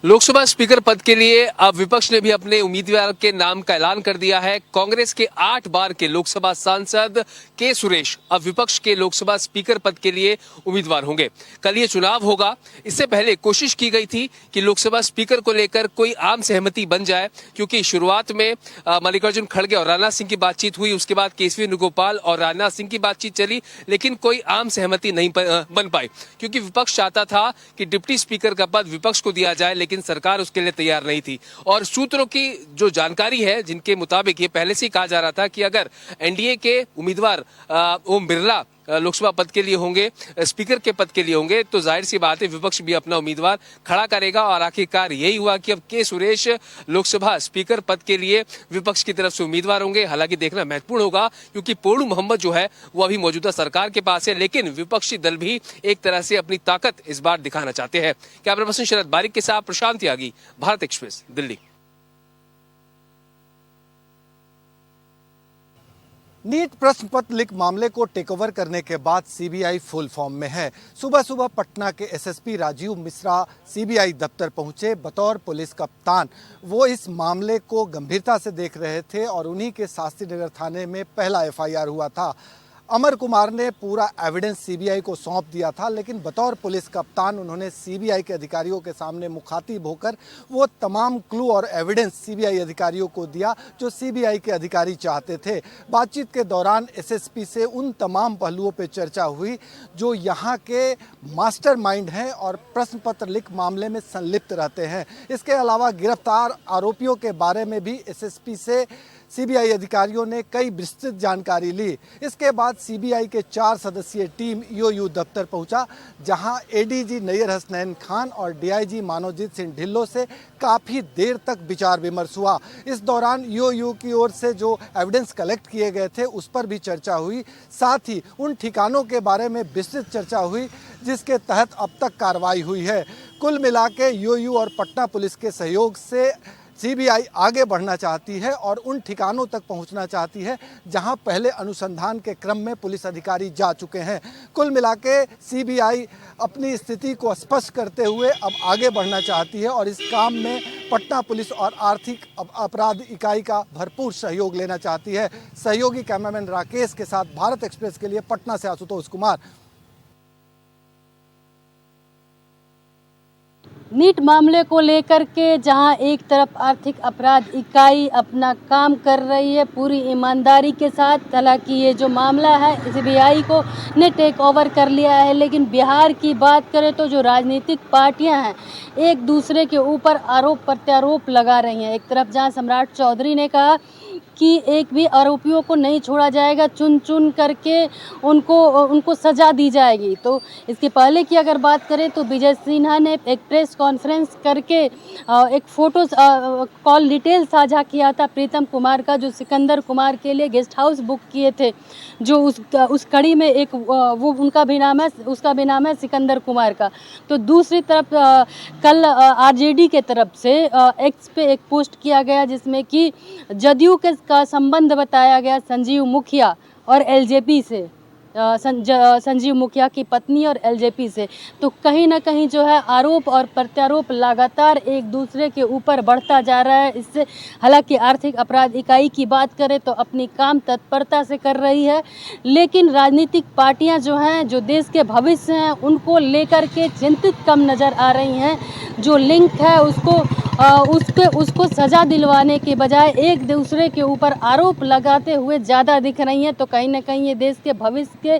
Lok Sabha speaker पद के लिए अब विपक्ष ने भी अपने उम्मीदवार के नाम का ऐलान कर दिया है। कांग्रेस के 8 बार के लोकसभा सांसद के सुरेश अब विपक्ष के लोकसभा स्पीकर पद के लिए उम्मीदवार होंगे। कल ये चुनाव होगा। इससे पहले कोशिश की गई थी कि लोकसभा स्पीकर को लेकर कोई आम सहमति बन जाए, क्योंकि शुरुआत में मल्लिकार्जुन खड़गे और राजनाथ सिंह की बातचीत हुई, उसके बाद केसरी वेणुगोपाल और राजनाथ सिंह की बातचीत चली, लेकिन कोई आम सहमति नहीं बन पाई, क्योंकि विपक्ष चाहता था कि डिप्टी स्पीकर का पद विपक्ष को दिया जाए, लेकिन सरकार उसके लिए तैयार नहीं थी। और सूत्रों की जो जानकारी है, जिनके मुताबिक ये पहले से ही कहा जा रहा था कि अगर एनडीए के उम्मीदवार ओम बिरला लोकसभा पद के लिए होंगे, स्पीकर के पद के लिए होंगे, तो जाहिर सी बात है विपक्ष भी अपना उम्मीदवार खड़ा करेगा। और आखिरकार यही हुआ कि अब के सुरेश लोकसभा स्पीकर पद के लिए विपक्ष की तरफ से उम्मीदवार होंगे। हालांकि देखना महत्वपूर्ण होगा, क्योंकि पूर्ण मोहम्मद जो है वो अभी मौजूदा सरकार के पास है, लेकिन विपक्षी दल भी एक तरह से अपनी ताकत इस बार दिखाना चाहते हैं। कैमरा पर्सन शरद बारिक के साथ प्रशांत त्यागी, भारत एक्सप्रेस, दिल्ली। नीट प्रश्न पत्र लीक मामले को टेकओवर करने के बाद सीबीआई फुल फॉर्म में है। सुबह सुबह पटना के एसएसपी राजीव मिश्रा सीबीआई दफ्तर पहुंचे। बतौर पुलिस कप्तान वो इस मामले को गंभीरता से देख रहे थे और उन्हीं के शास्त्री नगर थाने में पहला एफआईआर हुआ था। अमर कुमार ने पूरा एविडेंस सीबीआई को सौंप दिया था, लेकिन बतौर पुलिस कप्तान उन्होंने सीबीआई के अधिकारियों के सामने मुखातिब होकर वो तमाम क्लू और एविडेंस सीबीआई अधिकारियों को दिया जो सीबीआई के अधिकारी चाहते थे। बातचीत के दौरान एसएसपी से उन तमाम पहलुओं पर चर्चा हुई जो यहाँ के मास्टरमाइंड हैं और प्रश्न पत्र लीक मामले में संलिप्त रहते हैं। इसके अलावा गिरफ्तार आरोपियों के बारे में भी एसएसपी से सीबीआई अधिकारियों ने कई विस्तृत जानकारी ली। इसके बाद सीबीआई के 4 सदस्यीय टीम ईओयू दफ्तर पहुंचा, जहां एडीजी नैयर हसनैन खान और डीआईजी मानवजीत सिंह ढिल्लों से काफ़ी देर तक विचार विमर्श हुआ। इस दौरान ईओयू की ओर से जो एविडेंस कलेक्ट किए गए थे उस पर भी चर्चा हुई। साथ ही उन ठिकानों के बारे में विस्तृत चर्चा हुई जिसके तहत अब तक कार्रवाई हुई है। कुल मिला के ईओयू और पटना पुलिस के सहयोग से सीबीआई आगे बढ़ना चाहती है और उन ठिकानों तक पहुंचना चाहती है जहां पहले अनुसंधान के क्रम में पुलिस अधिकारी जा चुके हैं। कुल मिला के सीबीआई अपनी स्थिति को स्पष्ट करते हुए अब आगे बढ़ना चाहती है और इस काम में पटना पुलिस और आर्थिक अपराध इकाई का भरपूर सहयोग लेना चाहती है। सहयोगी कैमरामैन राकेश के साथ भारत एक्सप्रेस के लिए पटना से आशुतोष कुमार। नीट मामले को लेकर के जहां एक तरफ आर्थिक अपराध इकाई अपना काम कर रही है पूरी ईमानदारी के साथ, हालांकि ये जो मामला है सीबीआई को ने टेक ओवर कर लिया है, लेकिन बिहार की बात करें तो जो राजनीतिक पार्टियां हैं एक दूसरे के ऊपर आरोप प्रत्यारोप लगा रही हैं। एक तरफ जहां सम्राट चौधरी ने कहा कि एक भी आरोपियों को नहीं छोड़ा जाएगा, चुन चुन करके उनको सज़ा दी जाएगी। तो इसके पहले की अगर बात करें तो विजय सिन्हा ने एक प्रेस कॉन्फ्रेंस करके एक फ़ोटो कॉल डिटेल साझा किया था प्रीतम कुमार का, जो सिकंदर कुमार के लिए गेस्ट हाउस बुक किए थे, जो उस कड़ी में एक वो उनका भी नाम है, उसका भी नाम है सिकंदर कुमार का। तो दूसरी तरफ कल आरजेडी के तरफ से एक्स पे एक पोस्ट किया गया जिसमें कि जदयू का संबंध बताया गया संजीव मुखिया और एलजेपी से, संजीव मुखिया की पत्नी और एलजेपी से। तो कहीं ना कहीं जो है आरोप और प्रत्यारोप लगातार एक दूसरे के ऊपर बढ़ता जा रहा है। इससे हालांकि आर्थिक अपराध इकाई की बात करें तो अपनी काम तत्परता से कर रही है, लेकिन राजनीतिक पार्टियां जो हैं, जो देश के भविष्य हैं, उनको लेकर के चिंतित कम नज़र आ रही हैं। जो लिंक है उसको सज़ा दिलवाने के बजाय एक दूसरे के ऊपर आरोप लगाते हुए ज़्यादा दिख रही हैं। तो कहीं ना कहीं ये देश के भविष्य के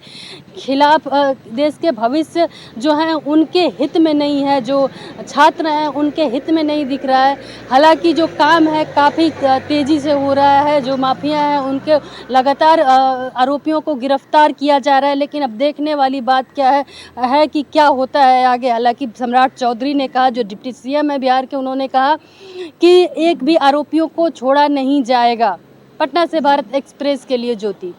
खिलाफ, देश के भविष्य जो हैं उनके हित में नहीं है, जो छात्र हैं उनके हित में नहीं दिख रहा है। हालांकि जो काम है काफ़ी तेज़ी से हो रहा है, जो माफिया हैं उनके लगातार आरोपियों को गिरफ्तार किया जा रहा है, लेकिन अब देखने वाली बात क्या है कि क्या होता है आगे। हालांकि सम्राट चौधरी ने कहा, जो डिप्टी सीएम है बिहार के, उन्होंने कहा कि एक भी आरोपियों को छोड़ा नहीं जाएगा। पटना से भारत एक्सप्रेस के लिए ज्योति।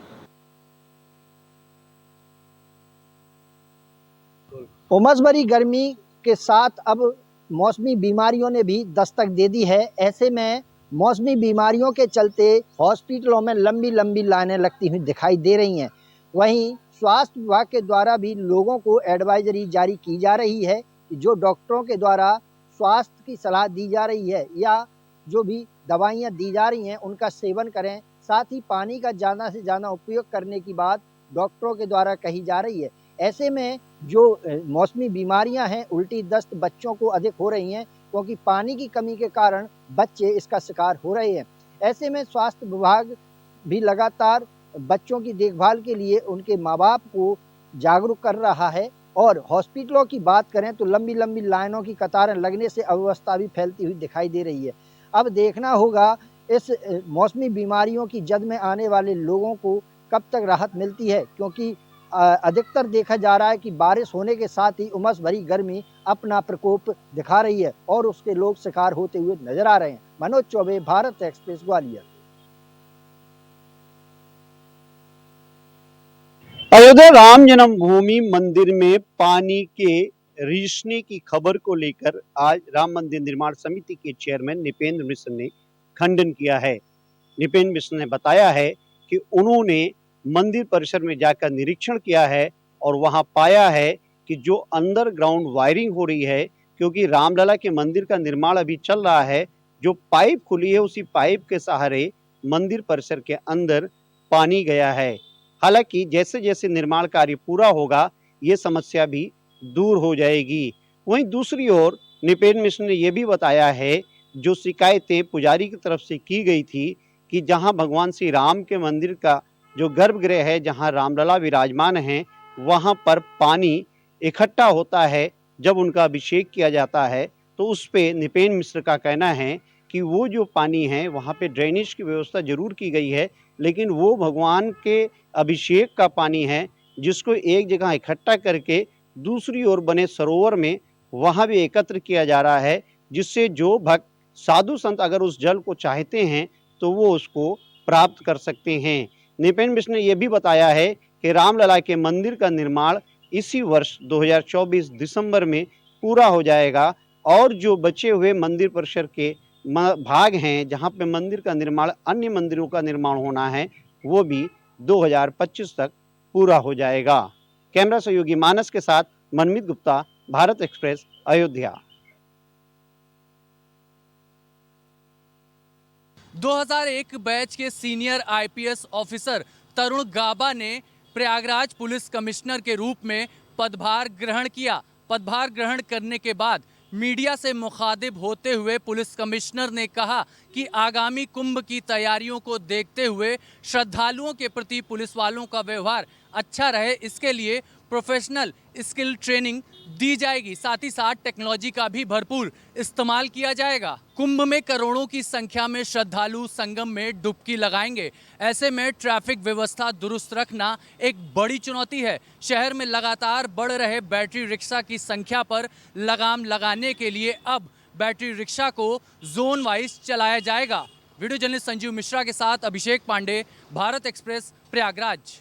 उमस भरी गर्मी के साथ अब मौसमी बीमारियों ने भी दस्तक दे दी है। ऐसे में मौसमी बीमारियों के चलते हॉस्पिटलों में लंबी लंबी लाइनें लगती हुई दिखाई दे रही हैं। वहीं स्वास्थ्य विभाग के द्वारा भी लोगों को एडवाइजरी जारी की जा रही है कि जो डॉक्टरों के द्वारा स्वास्थ्य की सलाह दी जा रही है या जो भी दवाइयाँ दी जा रही हैं उनका सेवन करें। साथ ही पानी का ज़्यादा से ज़्यादा उपयोग करने की बात डॉक्टरों के द्वारा कही जा रही है। ऐसे में जो मौसमी बीमारियां हैं, उल्टी दस्त बच्चों को अधिक हो रही हैं क्योंकि पानी की कमी के कारण बच्चे इसका शिकार हो रहे हैं। ऐसे में स्वास्थ्य विभाग भी लगातार बच्चों की देखभाल के लिए उनके माँ बाप को जागरूक कर रहा है और हॉस्पिटलों की बात करें तो लंबी लंबी लाइनों की कतारें लगने से अव्यवस्था भी फैलती हुई दिखाई दे रही है। अब देखना होगा इस मौसमी बीमारियों की जद में आने वाले लोगों को कब तक राहत मिलती है, क्योंकि अधिकतर देखा जा रहा है कि बारिश होने के साथ ही उमस भरी गर्मी अपना प्रकोप दिखा रही है और उसके लोग शिकार होते हुए नजर आ रहे हैं। मनोज चौबे, भारत एक्सप्रेस, ग्वालियर। अयोध्या राम जन्मभूमि मंदिर में पानी के रिसने की खबर को लेकर आज राम मंदिर निर्माण समिति के चेयरमैन नृपेंद्र मिश्र ने खंडन किया है। नृपेंद्र मिश्र ने बताया है कि उन्होंने मंदिर परिसर में जाकर निरीक्षण किया है और वहां पाया है कि जो अंडरग्राउंड वायरिंग हो रही है, क्योंकि रामलला के मंदिर का निर्माण अभी चल रहा है, जो पाइप खुली है उसी पाइप के सहारे मंदिर परिसर के अंदर पानी गया है। हालांकि जैसे जैसे निर्माण कार्य पूरा होगा ये समस्या भी दूर हो जाएगी। वहीं दूसरी ओर नृपेंद्र मिश्र ने यह भी बताया है जो शिकायतें पुजारी की तरफ से की गई थी कि जहां भगवान श्री राम के मंदिर का जो गर्भगृह है, जहां रामलला विराजमान हैं, वहां पर पानी इकट्ठा होता है जब उनका अभिषेक किया जाता है, तो उस पे नृपेंद्र मिश्र का कहना है कि वो जो पानी है वहाँ पे ड्रेनेज की व्यवस्था जरूर की गई है, लेकिन वो भगवान के अभिषेक का पानी है जिसको एक जगह इकट्ठा करके दूसरी ओर बने सरोवर में वहाँ भी एकत्र किया जा रहा है, जिससे जो भक्त साधु संत अगर उस जल को चाहते हैं तो वो उसको प्राप्त कर सकते हैं। नृपेंद्र मिश्र ने यह भी बताया है कि रामलला के मंदिर का निर्माण इसी वर्ष 2024 दिसंबर में पूरा हो जाएगा और जो बचे हुए मंदिर परिसर के भाग हैं जहां पे मंदिर का निर्माण, अन्य मंदिरों का निर्माण होना है, वो भी 2025 तक पूरा हो जाएगा। कैमरा सहयोगी मानस के साथ मनमीत गुप्ता, भारत एक्सप्रेस, अयोध्या। 2001 बैच के सीनियर आईपीएस ऑफिसर तरुण गाबा ने प्रयागराज पुलिस कमिश्नर के रूप में पदभार ग्रहण किया। पदभार ग्रहण करने के बाद मीडिया से मुखातिब होते हुए पुलिस कमिश्नर ने कहा कि आगामी कुंभ की तैयारियों को देखते हुए श्रद्धालुओं के प्रति पुलिस वालों का व्यवहार अच्छा रहे, इसके लिए प्रोफेशनल स्किल ट्रेनिंग दी जाएगी। साथ ही साथ टेक्नोलॉजी का भी भरपूर इस्तेमाल किया जाएगा। कुंभ में करोड़ों की संख्या में श्रद्धालु संगम में डुबकी लगाएंगे। ऐसे में ट्रैफिक व्यवस्था दुरुस्त रखना एक बड़ी चुनौती है। शहर में लगातार बढ़ रहे बैटरी रिक्शा की संख्या पर लगाम लगाने के लिए अब बैटरी रिक्शा को जोन वाइज चलाया जाएगा। वीडियो जर्नलिस्ट संजीव मिश्रा के साथ अभिषेक पांडे, भारत एक्सप्रेस, प्रयागराज।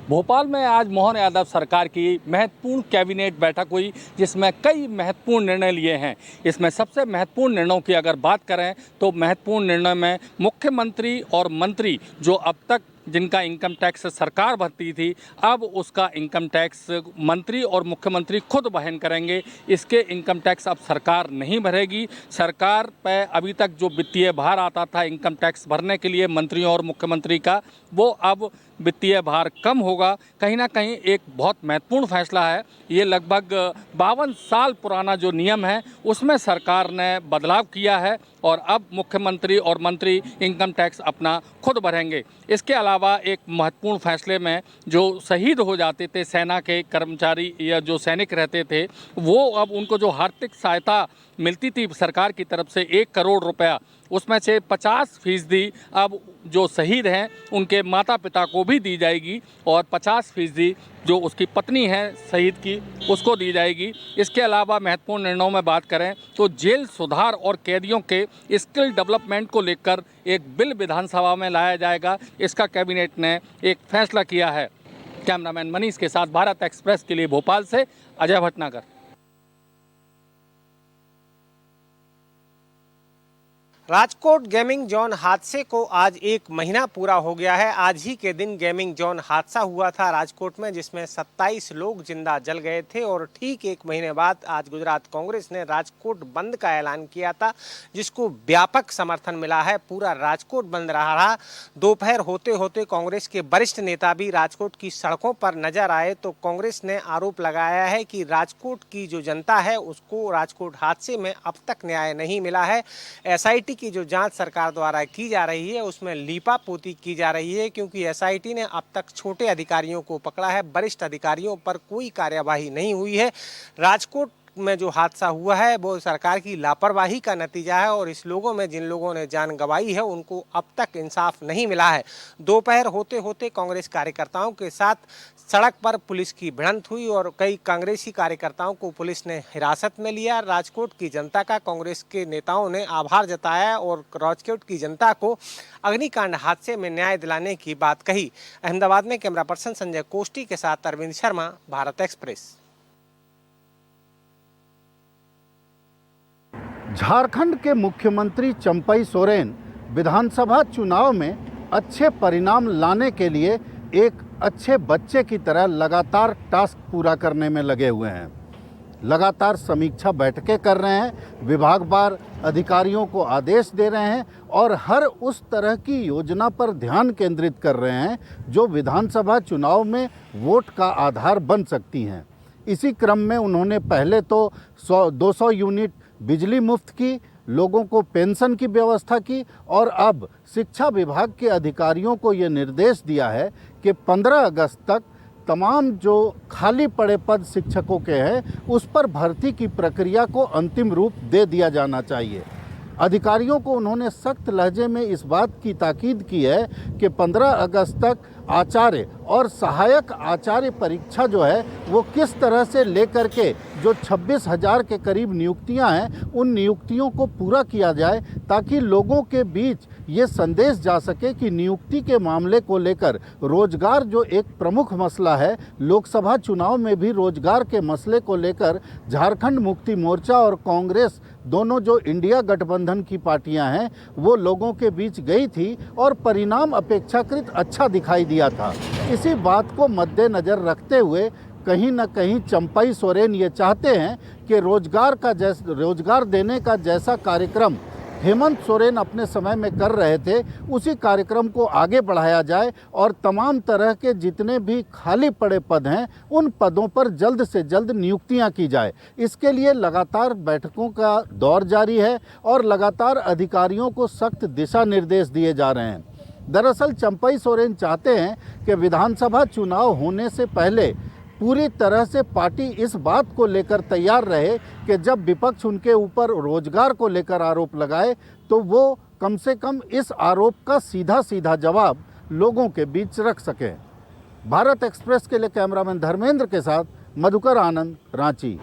भोपाल में आज मोहन यादव सरकार की महत्वपूर्ण कैबिनेट बैठक हुई, जिसमें कई महत्वपूर्ण निर्णय लिए हैं। इसमें सबसे महत्वपूर्ण निर्णयों की अगर बात करें तो महत्वपूर्ण निर्णय में मुख्यमंत्री और मंत्री जो अब तक जिनका इनकम टैक्स सरकार भरती थी, अब उसका इनकम टैक्स मंत्री और मुख्यमंत्री खुद वहन करेंगे। इसके इनकम टैक्स अब सरकार नहीं भरेगी। सरकार पर अभी तक जो वित्तीय भार आता था इनकम टैक्स भरने के लिए मंत्रियों और मुख्यमंत्री का, वो अब वित्तीय भार कम होगा। कहीं ना कहीं एक बहुत महत्वपूर्ण फैसला है। ये लगभग 52 साल पुराना जो नियम है उसमें सरकार ने बदलाव किया है और अब मुख्यमंत्री और मंत्री इनकम टैक्स अपना खुद भरेंगे। इसके अलावा एक महत्वपूर्ण फैसले में जो शहीद हो जाते थे सेना के कर्मचारी या जो सैनिक रहते थे, वो अब उनको जो आर्थिक सहायता मिलती थी सरकार की तरफ से 1 करोड़ रुपया, उसमें से 50% अब जो शहीद हैं उनके माता पिता को भी दी जाएगी और 50% जो उसकी पत्नी है शहीद की उसको दी जाएगी। इसके अलावा महत्वपूर्ण निर्णयों में बात करें तो जेल सुधार और कैदियों के स्किल डेवलपमेंट को लेकर एक बिल विधानसभा में लाया जाएगा। इसका कैबिनेट ने एक फैसला किया है। कैमरामैन मनीष के साथ भारत एक्सप्रेस के लिए भोपाल से अजय भटनागर। राजकोट गेमिंग जोन हादसे को आज 1 महीना पूरा हो गया है। आज ही के दिन गेमिंग जोन हादसा हुआ था राजकोट में, जिसमें 27 लोग जिंदा जल गए थे और ठीक 1 महीने बाद आज गुजरात कांग्रेस ने राजकोट बंद का ऐलान किया था, जिसको व्यापक समर्थन मिला है। पूरा राजकोट बंद रहा। दोपहर होते होते कांग्रेस के वरिष्ठ नेता भी राजकोट की सड़कों पर नजर आए तो कांग्रेस ने आरोप लगाया है कि राजकोट की जो जनता है उसको राजकोट हादसे में अब तक न्याय नहीं मिला है। एसआईटी की जो जांच सरकार द्वारा की जा रही है उसमें लीपापोती की जा रही है, क्योंकि एसआईटी ने अब तक छोटे अधिकारियों को पकड़ा है, वरिष्ठ अधिकारियों पर कोई कार्यवाही नहीं हुई है। राजकोट में जो हादसा हुआ है वो सरकार की लापरवाही का नतीजा है और इस लोगों में जिन लोगों ने जान गंवाई है उनको अब तक इंसाफ नहीं मिला है। दोपहर होते होते कांग्रेस कार्यकर्ताओं के साथ सड़क पर पुलिस की भिड़ंत हुई और कई कांग्रेसी कार्यकर्ताओं को पुलिस ने हिरासत में लिया। राजकोट की जनता का कांग्रेस के नेताओं ने आभार जताया और राजकोट की जनता को अग्निकांड हादसे में न्याय दिलाने की बात कही। अहमदाबाद में कैमरा पर्सन संजय कोष्टी के साथ अरविंद शर्मा, भारत एक्सप्रेस। झारखंड के मुख्यमंत्री चंपई सोरेन विधानसभा चुनाव में अच्छे परिणाम लाने के लिए एक अच्छे बच्चे की तरह लगातार टास्क पूरा करने में लगे हुए हैं। लगातार समीक्षा बैठकें कर रहे हैं, विभागवार अधिकारियों को आदेश दे रहे हैं और हर उस तरह की योजना पर ध्यान केंद्रित कर रहे हैं जो विधानसभा चुनाव में वोट का आधार बन सकती हैं। इसी क्रम में उन्होंने पहले तो 200 यूनिट बिजली मुफ्त की, लोगों को पेंशन की व्यवस्था की और अब शिक्षा विभाग के अधिकारियों को ये निर्देश दिया है कि 15 अगस्त तक तमाम जो खाली पड़े पद शिक्षकों के हैं उस पर भर्ती की प्रक्रिया को अंतिम रूप दे दिया जाना चाहिए। अधिकारियों को उन्होंने सख्त लहजे में इस बात की ताकीद की है कि 15 अगस्त तक आचार्य और सहायक आचार्य परीक्षा जो है वो किस तरह से लेकर के जो 26,000 के करीब नियुक्तियां हैं उन नियुक्तियों को पूरा किया जाए, ताकि लोगों के बीच ये संदेश जा सके कि नियुक्ति के मामले को लेकर रोजगार जो एक प्रमुख मसला है, लोकसभा चुनाव में भी रोजगार के मसले को लेकर झारखंड मुक्ति मोर्चा और कांग्रेस दोनों जो इंडिया गठबंधन की पार्टियां हैं वो लोगों के बीच गई थी और परिणाम अपेक्षाकृत अच्छा दिखाई दिया था। इसी बात को मद्देनज़र रखते हुए कहीं न कहीं चंपई सोरेन ये चाहते हैं कि रोजगार देने का जैसा कार्यक्रम हेमंत सोरेन अपने समय में कर रहे थे उसी कार्यक्रम को आगे बढ़ाया जाए और तमाम तरह के जितने भी खाली पड़े पद हैं उन पदों पर जल्द से जल्द नियुक्तियां की जाए। इसके लिए लगातार बैठकों का दौर जारी है और लगातार अधिकारियों को सख्त दिशा निर्देश दिए जा रहे हैं। दरअसल चंपई सोरेन चाहते हैं कि विधानसभा चुनाव होने से पहले पूरी तरह से पार्टी इस बात को लेकर तैयार रहे कि जब विपक्ष उनके ऊपर रोजगार को लेकर आरोप लगाए तो वो कम से कम इस आरोप का सीधा सीधा जवाब लोगों के बीच रख सकें। भारत एक्सप्रेस के लिए कैमरामैन धर्मेंद्र के साथ मधुकर आनंद, रांची।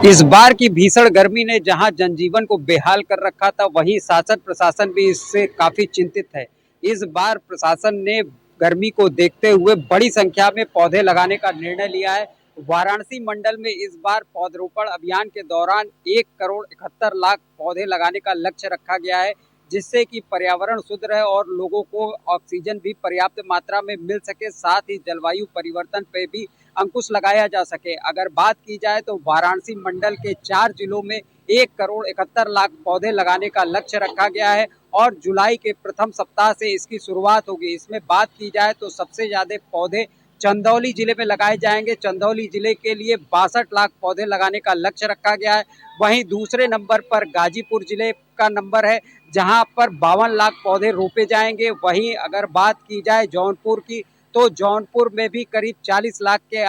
इस बार की भीषण गर्मी ने जहां जनजीवन को बेहाल कर रखा था, वहीं शासन प्रशासन भी इससे काफी चिंतित है। इस बार प्रशासन ने गर्मी को देखते हुए बड़ी संख्या में पौधे लगाने का निर्णय लिया है। वाराणसी मंडल में इस बार पौधरोपण अभियान के दौरान 1,71,00,000 पौधे लगाने का लक्ष्य रखा गया है, जिससे कि पर्यावरण शुद्ध रहे और लोगों को ऑक्सीजन भी पर्याप्त मात्रा में मिल सके, साथ ही जलवायु परिवर्तन पे भी अंकुश लगाया जा सके। अगर बात की जाए तो वाराणसी मंडल के 4 जिलों में 1,71,00,000 पौधे लगाने का लक्ष्य रखा गया है और जुलाई के प्रथम सप्ताह से इसकी शुरुआत होगी। इसमें बात की जाए तो सबसे ज्यादा पौधे चंदौली जिले में लगाए जाएंगे। चंदौली जिले के लिए 62 लाख पौधे लगाने का लक्ष्य रखा गया है। वहीं दूसरे नंबर पर गाजीपुर जिले का नंबर है, जहां पर 52 लाख पौधे रोपे जाएंगे। वहीं अगर बात की जाए जौनपुर की तो जौनपुर में भी करीब 40 लाख के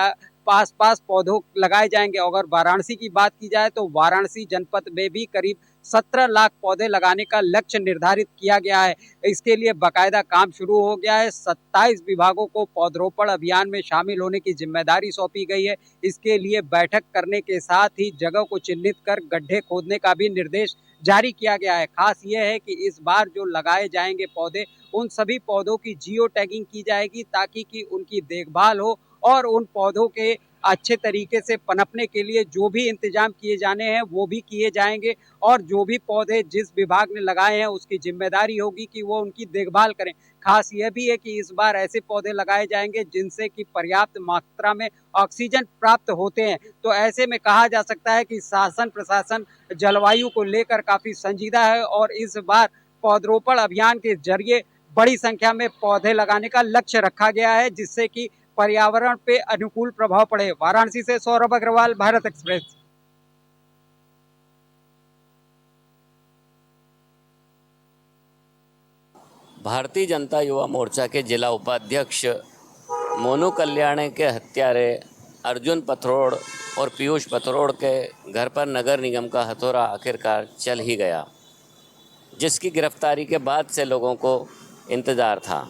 आसपास पौधों लगाए जाएंगे। अगर वाराणसी की बात की जाए तो वाराणसी जनपद में भी करीब 17 लाख पौधे लगाने का लक्ष्य निर्धारित किया गया है। इसके लिए बाकायदा काम शुरू हो गया है। 27 विभागों को पौधरोपण अभियान में शामिल होने की जिम्मेदारी सौंपी गई है। इसके लिए बैठक करने के साथ ही जगह को चिन्हित कर गड्ढे खोदने का भी निर्देश जारी किया गया है। खास ये है कि इस बार जो लगाए जाएंगे पौधे, उन सभी पौधों की जियो टैगिंग की जाएगी ताकि कि उनकी देखभाल हो और उन पौधों के अच्छे तरीके से पनपने के लिए जो भी इंतजाम किए जाने हैं वो भी किए जाएंगे और जो भी पौधे जिस विभाग ने लगाए हैं उसकी जिम्मेदारी होगी कि वो उनकी देखभाल करें। खास यह भी है कि इस बार ऐसे पौधे लगाए जाएंगे जिनसे कि पर्याप्त मात्रा में ऑक्सीजन प्राप्त होते हैं। तो ऐसे में कहा जा सकता है कि शासन प्रशासन जलवायु को लेकर काफी संजीदा है और इस बार पौधरोपण अभियान के जरिए बड़ी संख्या में पौधे लगाने का लक्ष्य रखा गया है जिससे कि पर्यावरण पे अनुकूल प्रभाव पड़े। वाराणसी से सौरभ अग्रवाल, भारत एक्सप्रेस। भारतीय जनता युवा मोर्चा के जिला उपाध्यक्ष मोनू कल्याणे के हत्यारे अर्जुन पथरोड़ और पीयूष पथरोड़ के घर पर नगर निगम का हथौड़ा आखिरकार चल ही गया, जिसकी गिरफ्तारी के बाद से लोगों को इंतज़ार था।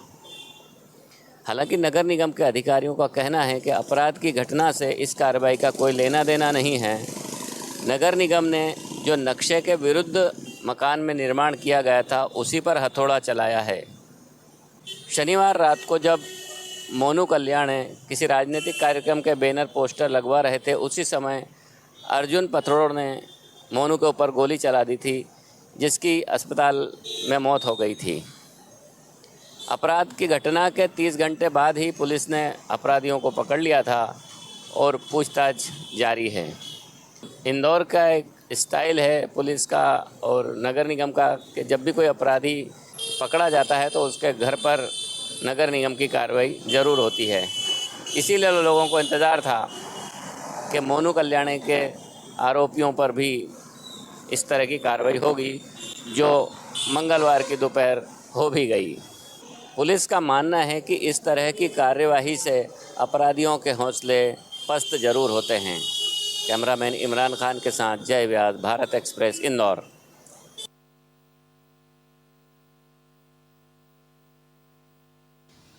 हालांकि नगर निगम के अधिकारियों का कहना है कि अपराध की घटना से इस कार्रवाई का कोई लेना देना नहीं है। नगर निगम ने जो नक्शे के विरुद्ध मकान में निर्माण किया गया था उसी पर हथौड़ा चलाया है। शनिवार रात को जब मोनू कल्याणे किसी राजनीतिक कार्यक्रम के बैनर पोस्टर लगवा रहे थे, उसी समय अर्जुन पथरोड़ ने मोनू के ऊपर गोली चला दी थी, जिसकी अस्पताल में मौत हो गई थी। अपराध की घटना के 30 घंटे बाद ही पुलिस ने अपराधियों को पकड़ लिया था और पूछताछ जारी है। इंदौर का एक स्टाइल है पुलिस का और नगर निगम का कि जब भी कोई अपराधी पकड़ा जाता है तो उसके घर पर नगर निगम की कार्रवाई ज़रूर होती है। इसीलिए लोगों को इंतज़ार था कि मोनू कल्याणे के आरोपियों पर भी इस तरह की कार्रवाई होगी, जो मंगलवार की दोपहर हो भी गई। पुलिस का मानना है कि इस तरह की कार्यवाही से अपराधियों के हौसले पस्त जरूर होते हैं। कैमरामैन इमरान खान के साथ जय व्यास, भारत एक्सप्रेस, इंदौर।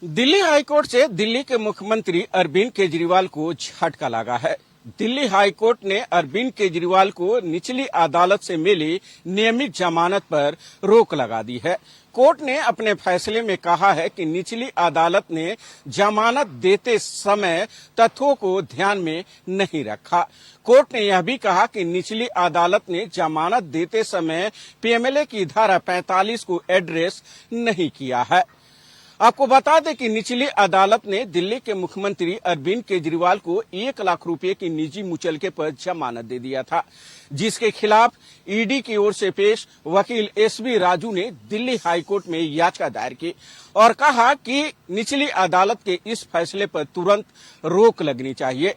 दिल्ली हाईकोर्ट से दिल्ली के मुख्यमंत्री अरविंद केजरीवाल को झटका लगा है। दिल्ली हाईकोर्ट ने अरविंद केजरीवाल को निचली अदालत से मिली नियमित जमानत पर रोक लगा दी है। कोर्ट ने अपने फैसले में कहा है कि निचली अदालत ने जमानत देते समय तथ्यों को ध्यान में नहीं रखा। कोर्ट ने यह भी कहा कि निचली अदालत ने जमानत देते समय पीएमएलए की धारा 45 को एड्रेस नहीं किया है। आपको बता दें कि निचली अदालत ने दिल्ली के मुख्यमंत्री अरविंद केजरीवाल को 1 लाख रुपए की निजी मुचलके पर जमानत दे दिया था, जिसके खिलाफ ईडी की ओर से पेश वकील एसबी राजू ने दिल्ली हाईकोर्ट में याचिका दायर की और कहा कि निचली अदालत के इस फैसले पर तुरंत रोक लगनी चाहिए,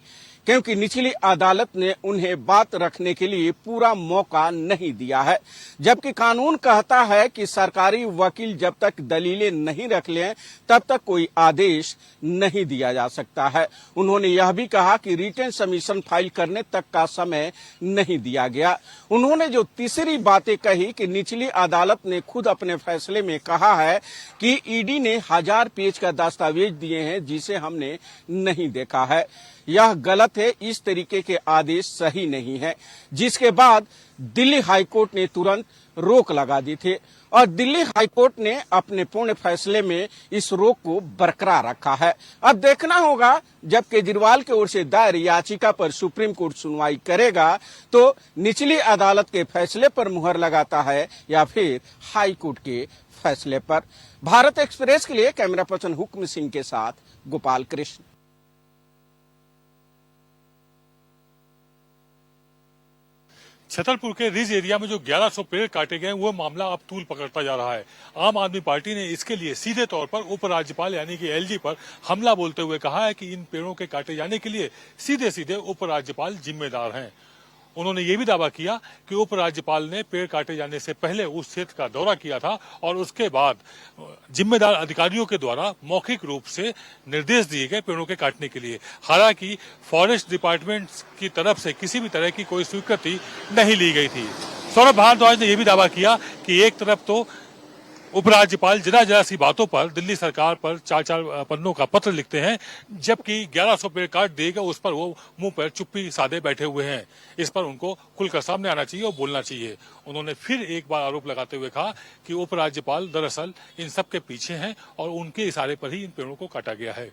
क्योंकि निचली अदालत ने उन्हें बात रखने के लिए पूरा मौका नहीं दिया है। जबकि कानून कहता है कि सरकारी वकील जब तक दलीलें नहीं रख लें तब तक कोई आदेश नहीं दिया जा सकता है। उन्होंने यह भी कहा कि रिटन सबमिशन फाइल करने तक का समय नहीं दिया गया। उन्होंने जो तीसरी बातें कही कि निचली अदालत ने खुद अपने फैसले में कहा है कि ईडी ने 1000 पेज का दस्तावेज दिए हैं जिसे हमने नहीं देखा है, यह गलत है। इस तरीके के आदेश सही नहीं है, जिसके बाद दिल्ली हाईकोर्ट ने तुरंत रोक लगा दी थी और दिल्ली हाईकोर्ट ने अपने पूर्ण फैसले में इस रोक को बरकरार रखा है। अब देखना होगा जब केजरीवाल की ओर से दायर याचिका पर सुप्रीम कोर्ट सुनवाई करेगा तो निचली अदालत के फैसले पर मुहर लगाता है या फिर हाईकोर्ट के फैसले पर। भारत एक्सप्रेस के लिए कैमरा पर्सन हुक्म सिंह के साथ गोपाल कृष्ण। छतरपुर के रिज एरिया में जो 1100 पेड़ काटे गए वो मामला अब तूल पकड़ता जा रहा है। आम आदमी पार्टी ने इसके लिए सीधे तौर पर उपराज्यपाल यानी कि एलजी पर हमला बोलते हुए कहा है कि इन पेड़ों के काटे जाने के लिए सीधे सीधे उपराज्यपाल जिम्मेदार हैं। उन्होंने ये भी दावा किया कि उपराज्यपाल ने पेड़ काटे जाने से पहले उस क्षेत्र का दौरा किया था और उसके बाद जिम्मेदार अधिकारियों के द्वारा मौखिक रूप से निर्देश दिए गए पेड़ों के काटने के लिए। हालांकि फॉरेस्ट डिपार्टमेंट की तरफ से किसी भी तरह की कोई स्वीकृति नहीं ली गई थी। सौरभ भारद्वाज ने यह भी दावा किया कि एक तरफ तो उपराज्यपाल जरा सी बातों पर दिल्ली सरकार पर 4-4 पन्नों का पत्र लिखते हैं, जबकि 1100 पेड़ काट दिए गए उस पर वो मुंह पर चुप्पी साधे बैठे हुए हैं। इस पर उनको खुलकर सामने आना चाहिए और बोलना चाहिए। उन्होंने फिर एक बार आरोप लगाते हुए कहा कि उपराज्यपाल दरअसल इन सब के पीछे हैं और उनके इशारे पर ही इन पेड़ों को काटा गया है।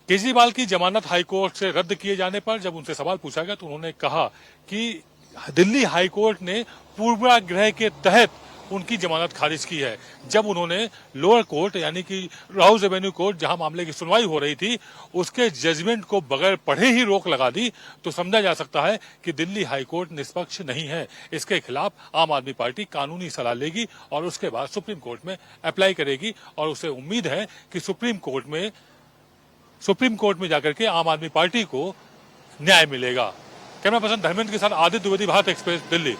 केजरीवाल की जमानत हाईकोर्ट से रद्द किए जाने पर जब उनसे सवाल पूछा गया तो उन्होंने कहा कि दिल्ली हाईकोर्ट ने पूर्वाग्रह के तहत उनकी जमानत खारिज की है। जब उन्होंने लोअर कोर्ट यानी कि राउज एवेन्यू कोर्ट जहां मामले की सुनवाई हो रही थी उसके जजमेंट को बगैर पढ़े ही रोक लगा दी तो समझा जा सकता है कि दिल्ली हाईकोर्ट निष्पक्ष नहीं है। इसके खिलाफ आम आदमी पार्टी कानूनी सलाह लेगी और उसके बाद सुप्रीम कोर्ट में अप्लाई करेगी और उसे उम्मीद है कि सुप्रीम कोर्ट में जाकर के आम आदमी पार्टी को न्याय मिलेगा। कैमरा पर्सन धर्मेंद्र के साथ आदित्य द्विवेदी, भारत एक्सप्रेस, दिल्ली।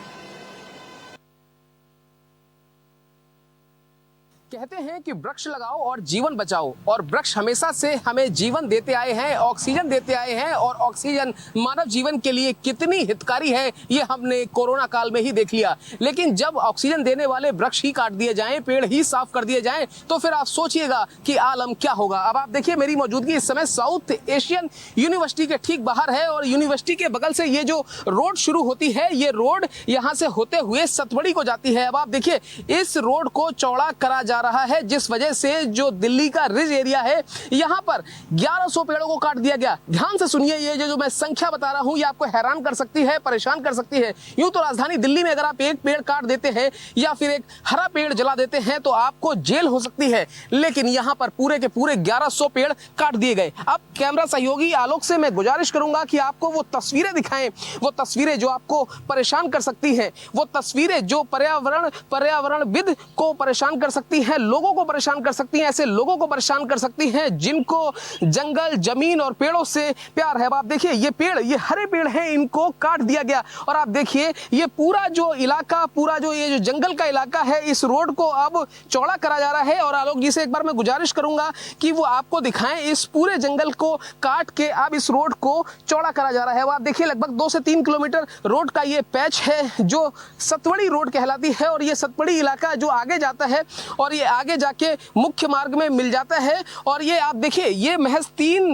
कहते हैं कि वृक्ष लगाओ और जीवन बचाओ, और वृक्ष हमेशा से हमें जीवन देते आए हैं, ऑक्सीजन देते आए हैं, और ऑक्सीजन मानव जीवन के लिए कितनी हितकारी है ये हमने कोरोना काल में ही देख लिया। लेकिन जब ऑक्सीजन देने वाले वृक्ष ही काट दिए जाएं, पेड़ ही साफ कर दिए जाएं, तो फिर आप सोचिएगा कि आलम क्या होगा। अब आप देखिए मेरी मौजूदगी इस समय साउथ एशियन यूनिवर्सिटी के ठीक बाहर है, और यूनिवर्सिटी के बगल से ये जो रोड शुरू होती है, ये रोड यहाँ से होते हुए सतबड़ी को जाती है। अब आप देखिए इस रोड को चौड़ा करा जा रहा है, जिस वजह से जो दिल्ली का रिज एरिया है यहां पर 1100 पेड़ों को काट दिया गया। ध्यान से सुनिए, ये जो मैं संख्या बता रहा हूं ये आपको हैरान कर सकती है, परेशान कर सकती है। यूं तो राजधानी दिल्ली में अगर आप एक पेड़ काट देते हैं या फिर एक हरा पेड़ जला देते हैं तो आपको जेल हो सकती है, लेकिन यहां पर पूरे के पूरे 1100 पेड़ काट दिए गए। अब कैमरा सहयोगी आलोक से मैं गुजारिश करूंगा कि आपको वो तस्वीरें दिखाएं, वो तस्वीरें जो आपको परेशान कर सकती हैं, वो तस्वीरें जो पर्यावरणविद को परेशान कर सकती हैं, लोगों को परेशान कर सकती हैं, ऐसे लोगों को परेशान कर सकती हैं जिनको जंगल, जमीन और पेड़ों से प्यार है। अब आप देखिए ये पेड़, ये हरे पेड़ हैं, इनको काट दिया गया। और आप देखिए ये पूरा जो इलाका, पूरा जो ये जो जंगल का इलाका है, इस रोड को अब चौड़ा करा जा रहा है। और आलोक जी से एक बार मैं गुजारिश करूंगा कि वो आपको दिखाएं इस पूरे जंगल को काट के अब इस रोड को चौड़ा करा जा रहा है। अब आप देखिए लगभग 2 से 3 किलोमीटर रोड का ये पैच है जो सतबड़ी रोड कहलाती है, और ये सतबड़ी इलाका जो आगे जाता है और ये आगे जाके मुख्य मार्ग में मिल जाता है। और ये आप देखिए ये महज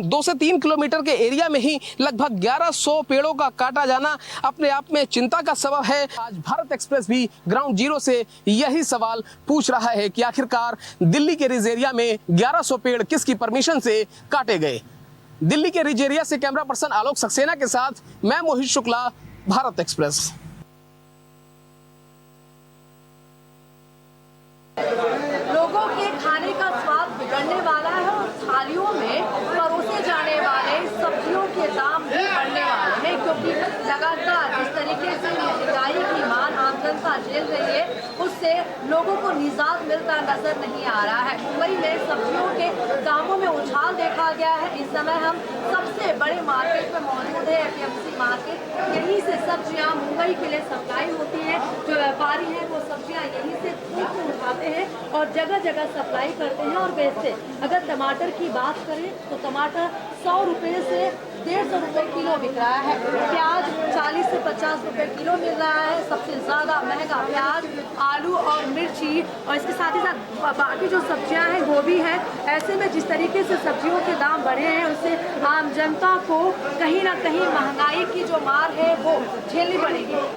2 से 3 किलोमीटर के एरिया में ही लगभग 1100 पेड़ों का काटा जाना अपने आप में चिंता का सबब है। आज भारत एक्सप्रेस भी ग्राउंड जीरो से यही सवाल पूछ रहा है कि आखिरकार दिल्ली के रिज एरिया में 1100 पेड़ किसकी परमिशन से काटे गए। दिल्ली के रिज एरिया से कैमरा पर्सन आलोक सक्सेना के साथ मैं मोहित शुक्ला, भारत एक्सप्रेस। लोगों के खाने का स्वाद बिगड़ने वाला है और थालियों में परोसे जाने वाले सब्जियों के दाम भी बढ़ने वाले हैं, क्योंकि लगातार जिस तरीके से महंगाई की मार आम जनता झेल रही है उससे लोगों को निजात मिलता नजर नहीं आ रहा है। मुंबई में सब्जियों के दामों में उछाल देखा गया है। इस समय हम सबसे बड़े मार्केट में मौजूद है, एपीएमसी मार्केट। यहीं से सब्जियां मुंबई के लिए सप्लाई होती है। जो व्यापारी हैं वो सब्जियां यहीं से थोक उठाते हैं और जगह जगह सप्लाई करते हैं और बेचते। अगर टमाटर की बात करें तो टमाटर 100 रुपये से 150 रुपये किलो बिक रहा है। प्याज 40 से 50 रुपये किलो मिल रहा है। सबसे ज़्यादा महंगा प्याज, आलू और मिर्ची, और इसके साथ ही साथ बाकी जो सब्जियां हैं वो भी है। ऐसे में जिस तरीके से सब्जियों के दाम बढ़े हैं उससे आम जनता को कहीं ना कहीं महंगाई की जो मार है वो झेलनी पड़ेगी।